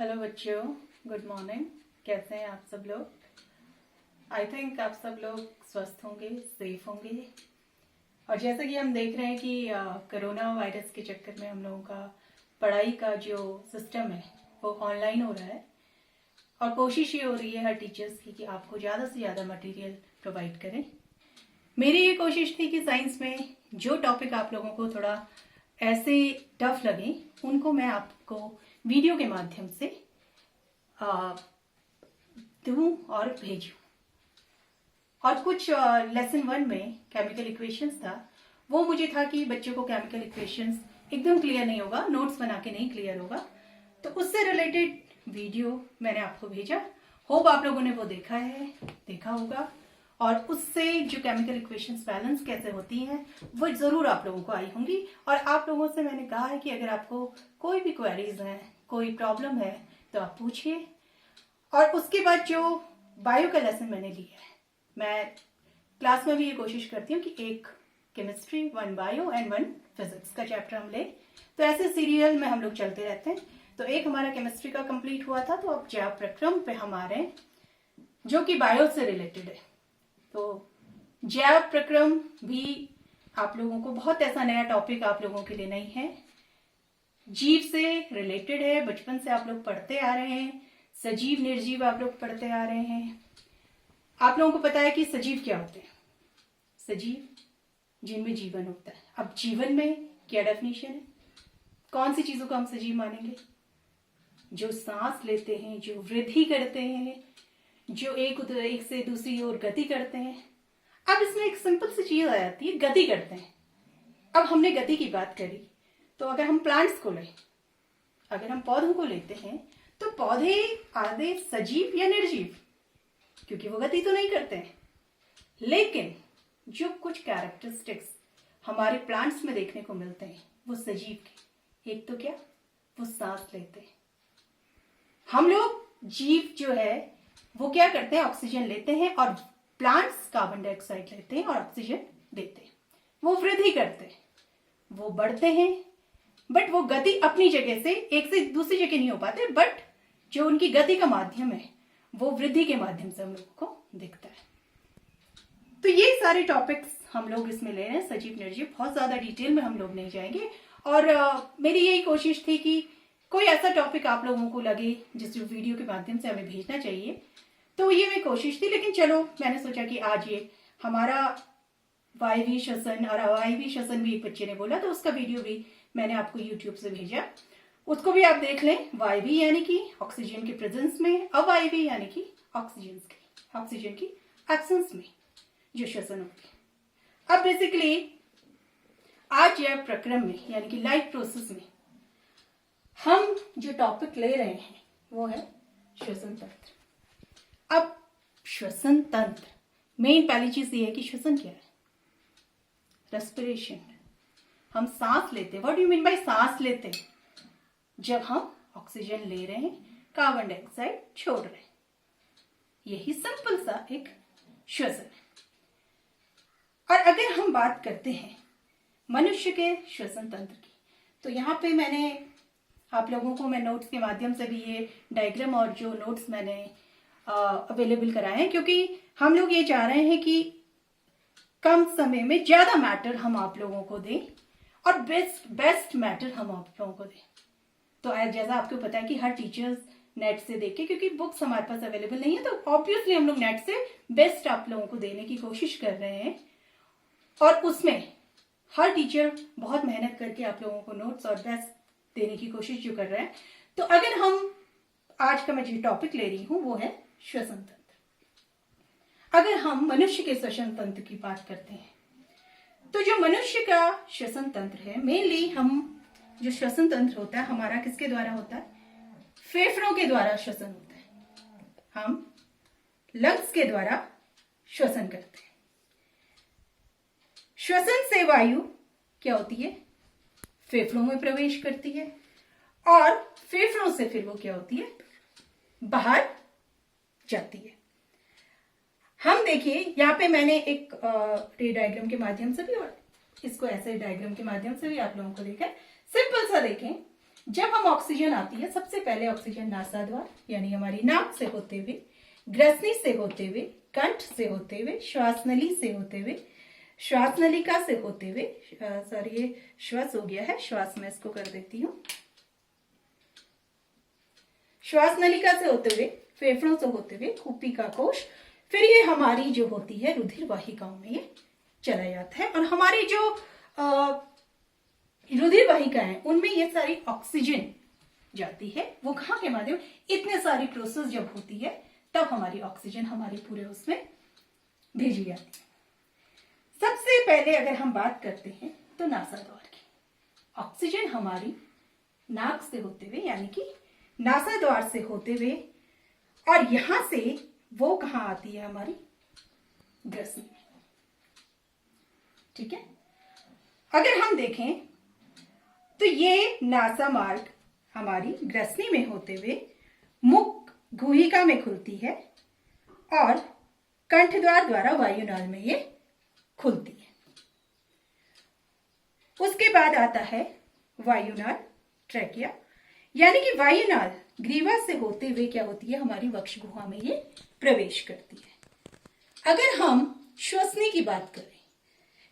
Hello बच्चों, good morning. कैसे हैं आप सब लोग? आई थिंक आप सब लोग स्वस्थ होंगे, सेफ होंगे। और जैसा कि हम देख रहे हैं कि कोरोना वायरस के चक्कर में हम लोगों का पढ़ाई का जो सिस्टम है वो ऑनलाइन हो रहा है। और कोशिश ये हो रही है हर टीचर्स की कि आपको ज़्यादा से ज़्यादा मटेरियल प्रोवाइड करें। मेरी ये कोशिश थी कि साइंस में जो टॉपिक आप लोगों को थोड़ा ऐसे टफ लगे उनको मैं आपको वीडियो के माध्यम से दूं और भेजूं। और कुछ लेसन 1 में केमिकल इक्वेशंस था, वो मुझे था कि बच्चों को केमिकल इक्वेशंस एकदम क्लियर नहीं होगा, नोट्स बना के नहीं क्लियर होगा, तो उससे रिलेटेड वीडियो मैंने आपको भेजा। होप आप लोगों ने वो देखा होगा और उससे जो केमिकल इक्वेशंस बैलेंस कैसे होती हैं वो जरूर आप लोगों को आई होंगी। और आप लोगों से मैंने कहा है कि अगर आपको कोई भी क्वेरीज है, कोई प्रॉब्लम है तो आप पूछिए। और उसके बाद जो बायो का लेसन मैंने लिया है, मैं क्लास में भी ये कोशिश करती हूँ कि एक केमिस्ट्री, 1 बायो एंड 1 फिजिक्स का चैप्टर हम ले। तो ऐसे सीरियल में हम लोग चलते रहते हैं। तो एक हमारा केमिस्ट्री का कंप्लीट हुआ था, तो अब जैव प्रक्रम पे हम आ रहे हैं जो कि बायो से रिलेटेड है। तो जैव प्रक्रम भी आप लोगों को बहुत ऐसा नया टॉपिक आप लोगों के लिए नहीं है, जीव से रिलेटेड है। बचपन से आप लोग पढ़ते आ रहे हैं, सजीव निर्जीव आप लोग पढ़ते आ रहे हैं। आप लोगों को पता है कि सजीव क्या होते हैं? सजीव जिनमें जीवन होता है। अब जीवन में क्या डेफिनेशन है? कौन सी चीजों को हम सजीव मानेंगे? जो सांस लेते हैं, जो वृद्धि करते हैं, जो एक से दूसरी ओर गति करते हैं। अब इसमें एक सिंपल सी चीज आ जाती है, गति करते हैं। अब हमने गति की बात करी, तो अगर हम प्लांट्स को लें, अगर हम पौधों को लेते हैं, तो पौधे आधे सजीव या निर्जीव? क्योंकि वो गति तो नहीं करते हैं। लेकिन जो कुछ कैरेक्टरिस्टिक्स हमारे प्लांट्स में देखने को मिलते हैं वो सजीव के। एक तो क्या, वो सांस लेते हैं। हम लोग जीव जो है वो क्या करते हैं, ऑक्सीजन लेते हैं, और प्लांट्स कार्बन डाइऑक्साइड लेते हैं और ऑक्सीजन देते हैं। वो वृद्धि करते हैं, वो बढ़ते हैं, बट वो गति अपनी जगह से एक से दूसरी जगह नहीं हो पाते, बट जो उनकी गति का माध्यम है वो वृद्धि के माध्यम से हम लोगों को दिखता है। तो ये सारे टॉपिक्स हम लोग इसमें ले रहे हैं, सजीव निर्जीव। बहुत ज्यादा डिटेल में हम लोग नहीं जाएंगे। और मेरी यही कोशिश थी कि कोई ऐसा टॉपिक आप लोगों को लगे जिस वीडियो के माध्यम से हमें भेजना चाहिए, तो ये मेरी कोशिश थी। लेकिन चलो, मैंने सोचा कि आज ये हमारा वायवी श्वसन और अवायवी श्वसन भी एक बच्चे ने बोला, तो उसका वीडियो भी मैंने आपको यूट्यूब से भेजा, उसको भी आप देख लें। वायवी यानी कि ऑक्सीजन के प्रेजेंस में, अवायवी यानी कि ऑक्सीजन की एब्सेंस में जो श्वसन होती है। अब बेसिकली आज जैव प्रक्रम में यानी कि लाइफ प्रोसेस में हम जो टॉपिक ले रहे हैं वो है श्वसन तंत्र। अब श्वसन तंत्र, मेन पहली चीज ये है कि श्वसन क्या है? रेस्पिरेशन। हम सांस लेते हैं। What do you mean by सांस लेते हैं? जब हम ऑक्सीजन ले रहे हैं, कार्बन डाइऑक्साइड छोड़ रहे हैं। यही सिंपल सा एक श्वसन है। और अगर हम बात करते हैं मनुष्य के श्वसन तंत्र की, तो यहाँ पे मैंने आप लोगों को, मैं नोट्स के माध्यम से भी ये डायग्राम और जो नोट्स मैंने अवेलेबल कराए हैं, क्योंकि हम लोग ये चाह रहे हैं कि कम समय में ज्यादा मैटर हम आप लोगों को दें और बेस्ट मैटर हम आप लोगों को दें। तो जैसा आपको पता है कि हर टीचर्स नेट से देखे, क्योंकि बुक्स हमारे पास अवेलेबल नहीं है, तो ऑब्वियसली हम लोग नेट से बेस्ट आप लोगों को देने की कोशिश कर रहे हैं। और उसमें हर टीचर बहुत मेहनत करके आप लोगों को नोट्स और बेस्ट देने की कोशिश जो कर रहे हैं। तो अगर हम आज का मैं जो टॉपिक ले रही हूं वो है श्वसन तंत्र। अगर हम मनुष्य के श्वसन तंत्र की बात करते हैं, तो जो मनुष्य का श्वसन तंत्र है, मेनली हम जो श्वसन तंत्र होता है हमारा किसके द्वारा होता है? फेफड़ों के द्वारा श्वसन होता है। हम लंग्स के द्वारा श्वसन करते हैं। श्वसन से वायु क्या होती है? फेफड़ों में प्रवेश करती है, और फेफड़ों से फिर वो क्या होती है? बाहर जाती है। हम देखिए यहाँ पे मैंने एक रे डायग्राम के माध्यम से भी और इसको ऐसे डायग्राम के माध्यम से भी आप लोगों को देखा है। सिंपल सा देखें जब हम ऑक्सीजन आती है, सबसे पहले ऑक्सीजन नासाद्वार यानी हमारी नाक से होते हुए, ग्रसनी से होते हुए, कंठ से होते हुए, श्वास नली से होते हुए, श्वास नलिका से होते हुए, सॉरी ये श्वास हो गया है, श्वास मैं इसको कर देती हूं, श्वास नलिका से होते हुए, फेफड़ों से होते हुए, कूपिका कोश, फिर ये हमारी जो होती है रुधिर वाहिकाओं में ये चला जाता है। और हमारी जो रुधिर वाहिकाएं उनमें ये सारी ऑक्सीजन जाती है, वो कहाँ के माध्यम, इतने सारी प्रोसेस जब होती है तब हमारी ऑक्सीजन हमारे पूरे उसमें भेजी जाती है। सबसे पहले अगर हम बात करते हैं तो नासाद्वार की, ऑक्सीजन हमारी नाक से होते हुए यानी कि नासाद्वार से होते हुए, और यहां से वो कहां आती है, हमारी ग्रसनी में। ठीक है, अगर हम देखें तो ये नासा मार्ग हमारी ग्रसनी में होते हुए मुख गुहिका में खुलती है और कंठद्वार द्वारा वायुनाल में ये खुलती है। उसके बाद आता है वायुनाल, ट्रैकिया, यानी कि वायुनाल ग्रीवा से होते हुए क्या होती है, हमारी वक्ष गुहा में ये प्रवेश करती है। अगर हम श्वसनी की बात करें,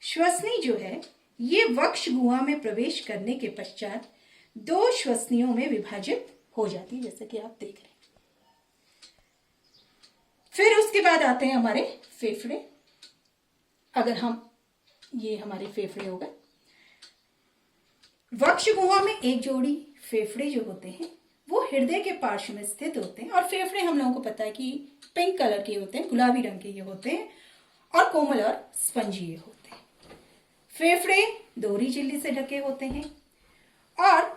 श्वसनी जो है ये वक्ष गुहा में प्रवेश करने के पश्चात 2 श्वसनियों में विभाजित हो जाती है, जैसे कि आप देख रहे हैं। फिर उसके बाद आते हैं हमारे फेफड़े। अगर हम, ये हमारे फेफड़े हो गए, वक्ष गुहा में एक जोड़ी फेफड़े जो होते हैं वो हृदय के पार्श्व में स्थित होते हैं, और फेफड़े हम लोगों को पता है कि पिंक कलर के होते हैं, गुलाबी रंग के ये होते हैं, और कोमल और स्पंजी होते हैं। फेफड़े दोहरी झिल्ली से ढके होते हैं और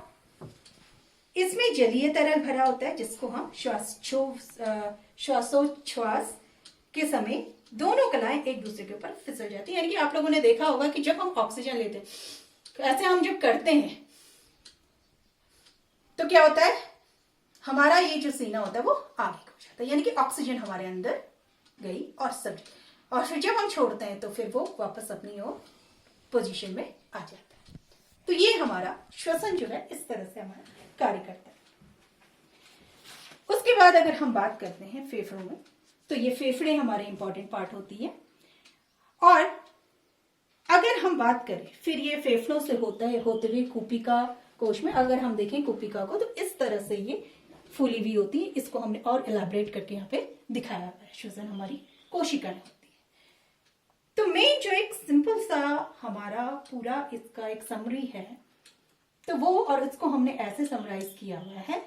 इसमें जलीय तरल भरा होता है, जिसको हम श्वासोच्छ्वास के समय दोनों कलाएं एक दूसरे के ऊपर फिसल जाती है। यानी कि आप लोगों ने देखा होगा कि जब हम ऑक्सीजन लेते हैं, ऐसे हम जब करते हैं तो क्या होता है, हमारा ये जो सीना होता है वो आगे हो जाता है, यानी कि ऑक्सीजन हमारे अंदर गई और फिर जब हम छोड़ते हैं तो फिर वो वापस अपनी ओर पोजीशन में आ जाता है। तो ये हमारा श्वसन जो है इस तरह से हमारा कार्य करता है। उसके बाद अगर हम बात करते हैं फेफड़ों में, तो ये फेफड़े हमारे इंपॉर्टेंट पार्ट होती है। और अगर हम बात करें फिर ये फेफड़ों से होता है होते हुए कूपिका कोश में, अगर हम देखें कूपिका को तो इस तरह से ये फूली हुई होती है। इसको हमने और एलाबरेट करके यहाँ पे दिखाया हुआ है। श्वसन हमारी कोशिकाएं होती है। तो मेन जो एक सिंपल सा हमारा पूरा इसका एक समरी है, तो वो, और इसको हमने ऐसे समराइज किया हुआ है।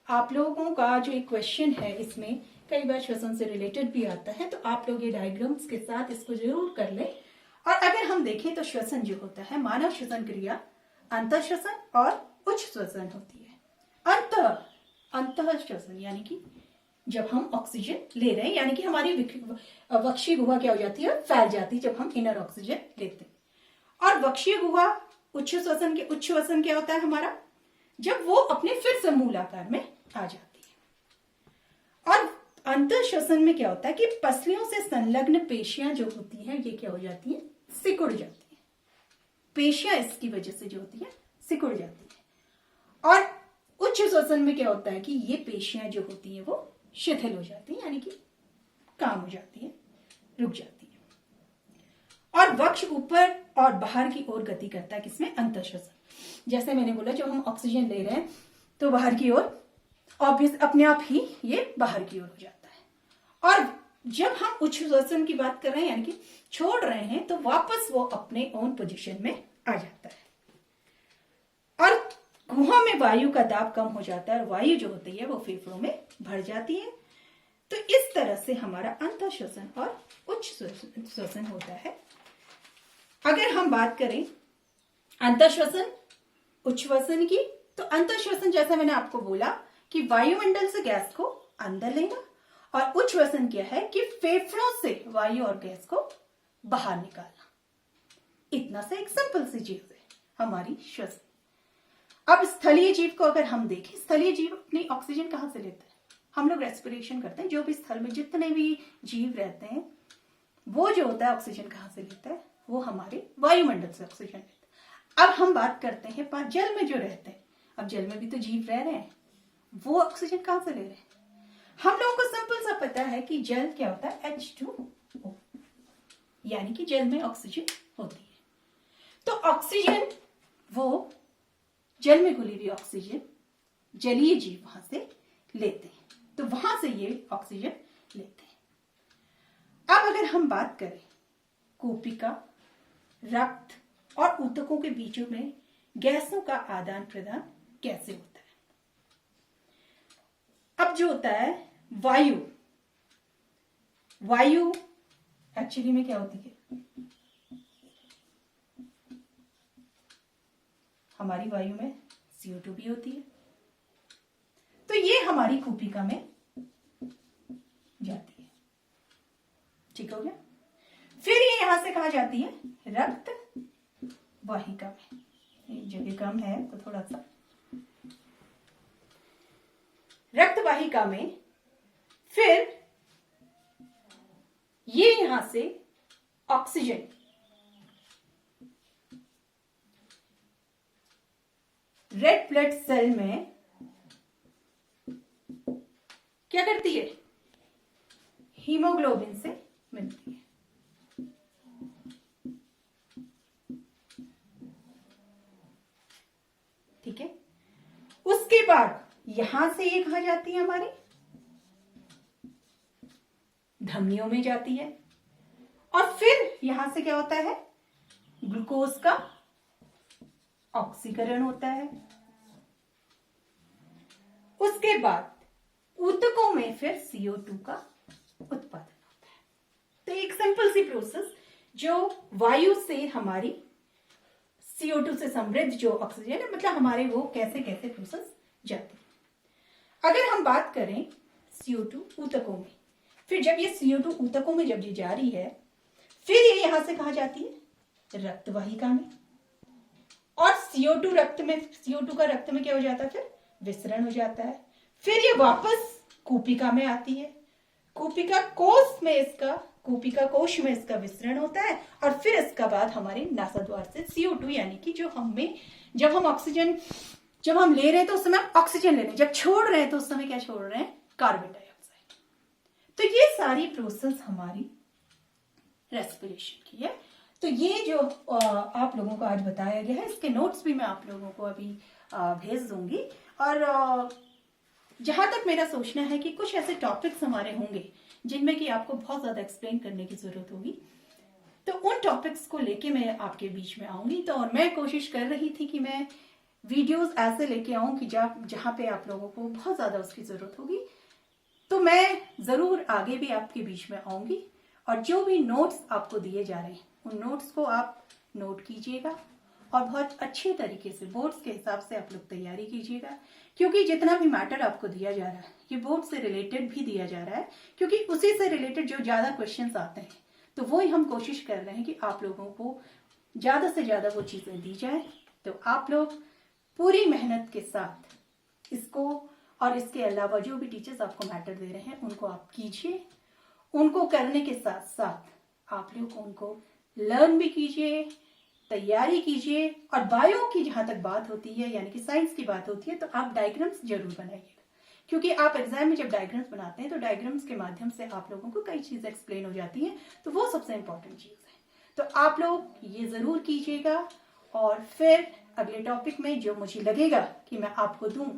आप लोगों का जो एक क्वेश्चन है इसमें कई बार श्वसन से रिलेटेड भी आता है, तो आप लोग ये डायग्राम्स के साथ इसको जरूर कर लें। और अगर हम देखें तो श्वसन जो होता है, मानव श्वसन क्रिया अंतः श्वसन और उच्च श्वसन होती है। अंतः श्वसन यानी कि जब हम ऑक्सीजन ले रहे हैं, यानी कि हमारी वक्षीय गुहा क्या हो जाती है, फैल जाती है जब हम इनर ऑक्सीजन लेते हैं। और वक्षीय गुहा उच्च श्वसन क्या होता है हमारा, जब वो अपने फिर से मूल आकार में आ जाती है। और अंतः श्वसन में क्या होता है कि पसलियों से संलग्न पेशियां जो होती हैं ये क्या हो जाती हैं, सिकुड़ जाती है। पेशियां इसकी वजह से जो होती है सिकुड़ जाती है। और उच्च श्वसन में क्या होता है कि ये पेशियां जो होती हैं वो शिथिल हो जाती है, यानी कि काम हो जाती है, रुक जाती है। और वक्ष ऊपर और बाहर की ओर गति करता है, किसमें, अंतः श्वसन। जैसे मैंने बोला जब हम ऑक्सीजन ले रहे हैं तो बाहर की ओर ऑब्वियस अपने आप ही ये बाहर की ओर हो जाता है। और जब हम उच्च श्वसन की बात कर रहे हैं यानी कि छोड़ रहे हैं, तो वापस वो अपने ओन पोजीशन में आ जाता है। और गुहा में वायु का दाब कम हो जाता है और वायु जो होती है वो फेफड़ों में भर जाती है। तो इस तरह से हमारा अंतः श्वसन और उच्च श्वसन होता है। अगर हम बात करें अंतः श्वसन उच्च श्वसन की, तो अंतः श्वसन जैसा मैंने आपको बोला कि वायुमंडल से गैस को अंदर लेना, और उच्च श्वसन क्या है कि फेफड़ों से वायु और गैस को बाहर निकालना। इतना सा एक सिंपल सी चीज है हमारी श्वसन। अब स्थलीय जीव को अगर हम देखें, स्थलीय जीव अपनी ऑक्सीजन कहां से लेता है, हम लोग रेस्पिरेशन करते हैं। जो भी स्थल में जितने भी जीव रहते हैं वो जो होता है ऑक्सीजन कहां से लेता है, वो हमारे वायुमंडल से ऑक्सीजन लेता है। अब हम बात करते हैं जल में जो रहते हैं, अब जल में भी तो जीव रह रहे हैं, वो ऑक्सीजन कहां से ले रहे हैं? हम लोगों को सिंपल सा पता है कि जल क्या होता है, H2O, यानी कि जल में ऑक्सीजन होती है। तो ऑक्सीजन, वो जल में घुली हुई ऑक्सीजन जलीय जीव वहां से लेते हैं, तो वहां से ये ऑक्सीजन लेते हैं। अब अगर हम बात करें कोशिका, रक्त और ऊतकों के बीचों में गैसों का आदान प्रदान कैसे होता है? अब जो होता है वायु, वायु एक्चुअली में क्या होती है? हमारी वायु में CO2 भी होती है, तो ये हमारी कोशिका में जाती है। ठीक हो गया। फिर ये यहां से कहा जाती है रक्त वाहिका में। एक जगह कम है तो थोड़ा सा, रक्त वाहिका में फिर ये यहां से ऑक्सीजन रेड ब्लड सेल में क्या करती है? हीमोग्लोबिन से मिलती है। ठीक है। उसके बाद यहां से ये कहां जाती है? हमारी धमनियों में जाती है, और फिर यहां से क्या होता है? ग्लूकोज का ऑक्सीकरण होता है। उसके बाद ऊतकों में फिर CO2 का उत्पादन होता है। तो एक सिंपल सी प्रोसेस, जो वायु से हमारी CO2 से समृद्ध जो ऑक्सीजन है, मतलब हमारे वो कैसे कैसे प्रोसेस जाती है। अगर हम बात करें CO2 ऊतकों में, फिर जब ये CO2 ऊतकों में जब ये जा रही है, फिर ये यहां से कहा जाती है? रक्त वाहिका में। और CO2 रक्त में, CO2 का रक्त में क्या हो जाता है? फिर विसरण हो जाता है। फिर ये वापस कोशिका में आती है, कोशिका कोश में इसका विसरण होता है, और फिर इसका बाद हमारे नासाद्वार से CO2, यानी कि जो हमें, जब हम ऑक्सीजन जब हम ले रहे हैं तो उस समय ऑक्सीजन ले रहे हैं, जब छोड़ रहे हैं तो उस समय क्या छोड़ रहे हैं? Carbon dioxide. तो ये सारी प्रोसेस हमारी रेस्पिरेशन की है। तो ये जो आप लोगों को आज बताया गया है, इसके नोट्स भी मैं आप लोगों को अभी भेज दूंगी। और जहां तक मेरा सोचना है कि कुछ ऐसे टॉपिक्स हमारे होंगे जिनमें कि आपको बहुत ज्यादा एक्सप्लेन करने की जरूरत होगी, तो उन टॉपिक्स को लेके मैं आपके बीच में आऊंगी। तो और मैं कोशिश कर रही थी कि मैं वीडियोस ऐसे लेके आऊं कि जहां पे आप लोगों को बहुत ज्यादा उसकी जरूरत होगी। तो मैं जरूर आगे भी आपके बीच में आऊंगी, और जो भी नोट्स आपको दिए जा रहे हैं उन नोट्स को आप नोट कीजिएगा, और बहुत अच्छे तरीके से बोर्ड्स के हिसाब से आप लोग तैयारी कीजिएगा। क्योंकि जितना भी मैटर आपको दिया जा रहा है, ये बोर्ड से रिलेटेड भी दिया जा रहा है, क्योंकि उसी से रिलेटेड जो ज्यादा क्वेश्चंस आते हैं, तो वो ही हम कोशिश कर रहे हैं कि आप लोगों को ज्यादा से ज्यादा वो चीजें दी जाए। तो आप लोग पूरी मेहनत के साथ इसको, और इसके अलावा जो भी टीचर्स आपको मैटर दे रहे हैं उनको आप कीजिए। उनको करने के साथ साथ आप लोग उनको लर्न भी कीजिए, तैयारी कीजिए। और बायो की जहां तक बात होती है, यानी कि साइंस की बात होती है, तो आप डायग्राम्स जरूर बनाइएगा, क्योंकि आप एग्जाम में जब डायग्राम्स बनाते हैं तो डायग्राम्स के माध्यम से आप लोगों को कई चीजें एक्सप्लेन हो जाती हैं, तो वो सबसे इंपॉर्टेंट चीज है। तो आप लोग ये जरूर कीजिएगा, और फिर अगले टॉपिक में जो मुझे लगेगा कि मैं आपको दूं,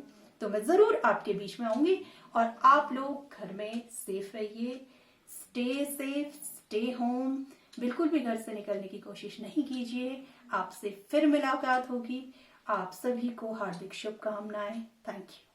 तो मैं जरूर आपके बीच में आऊंगी। और आप लोग घर में सेफ रहिए, स्टे सेफ, स्टे होम, बिल्कुल भी घर से निकलने की कोशिश नहीं कीजिए। आपसे फिर मुलाकात होगी। आप सभी को हार्दिक शुभकामनाएं। Thank you.